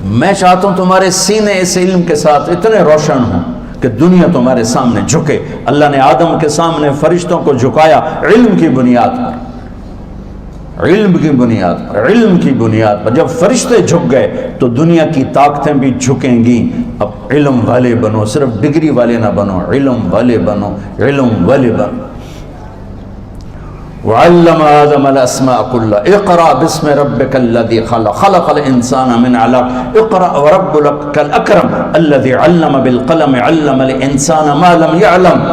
میں چاہتا ہوں تمہارے سینے اس علم کے ساتھ اتنے روشن ہوں کہ دنیا تمہارے سامنے جھکے۔ اللہ نے آدم کے سامنے فرشتوں کو جھکایا علم کی بنیاد پر، علم کی بنیاد پر، علم کی بنیاد پر۔ جب فرشتے جھک گئے تو دنیا کی طاقتیں بھی جھکیں گی۔ اب علم والے بنو، صرف ڈگری والے نہ بنو، علم والے بنو، علم والے بنو۔ وعلم آدم الاسماء كلها اقرأ باسم ربك الذي خلق خلق الانسان من علق اقرأ وربك الاكرم الذي علم بالقلم علم الانسان ما لم يعلم۔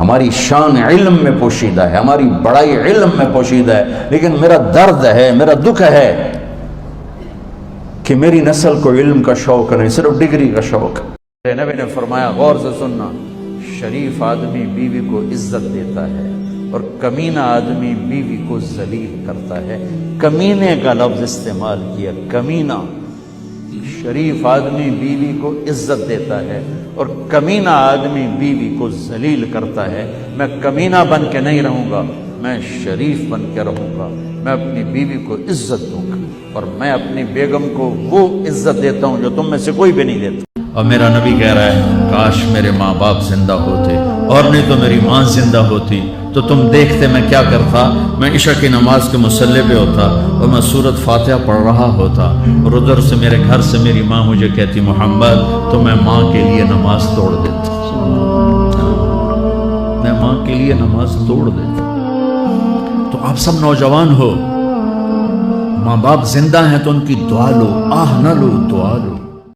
ہماری شان علم میں پوشیدہ ہے، ہماری بڑائی علم میں پوشیدہ ہے، لیکن میرا درد ہے، میرا دکھ ہے کہ میری نسل کو علم کا شوق نہیں، صرف ڈگری کا شوق ہے۔ نبی نے فرمایا، غور سے سننا، شریف آدمی بیوی کو عزت دیتا ہے اور کمینہ آدمی بیوی کو ذلیل کرتا ہے۔ کمینے کا لفظ استعمال کیا، کمینہ۔ شریف آدمی بیوی کو عزت دیتا ہے اور کمینہ آدمی بیوی کو ذلیل کرتا ہے۔ میں کمینہ بن کے نہیں رہوں گا، میں شریف بن کے رہوں گا، میں اپنی بیوی کو عزت دوں گا، اور میں اپنی بیگم کو وہ عزت دیتا ہوں جو تم میں سے کوئی بھی نہیں دیتا۔ اور میرا نبی کہہ رہا ہے، کاش میرے ماں باپ زندہ ہوتے، اور نہیں تو میری ماں زندہ ہوتی تو تم دیکھتے میں کیا کرتا۔ میں عشاء کی نماز کے مصلی پہ ہوتا اور میں سورۃ فاتحہ پڑھ رہا ہوتا، اور ادھر سے میرے گھر سے میری ماں مجھے کہتی محمد، تو میں ماں کے لیے نماز توڑ دیتا، میں ماں کے لیے نماز توڑ دیتا۔ تو آپ سب نوجوان ہو، ماں باپ زندہ ہیں تو ان کی دعا لو، آہ نہ لو، دعا لو۔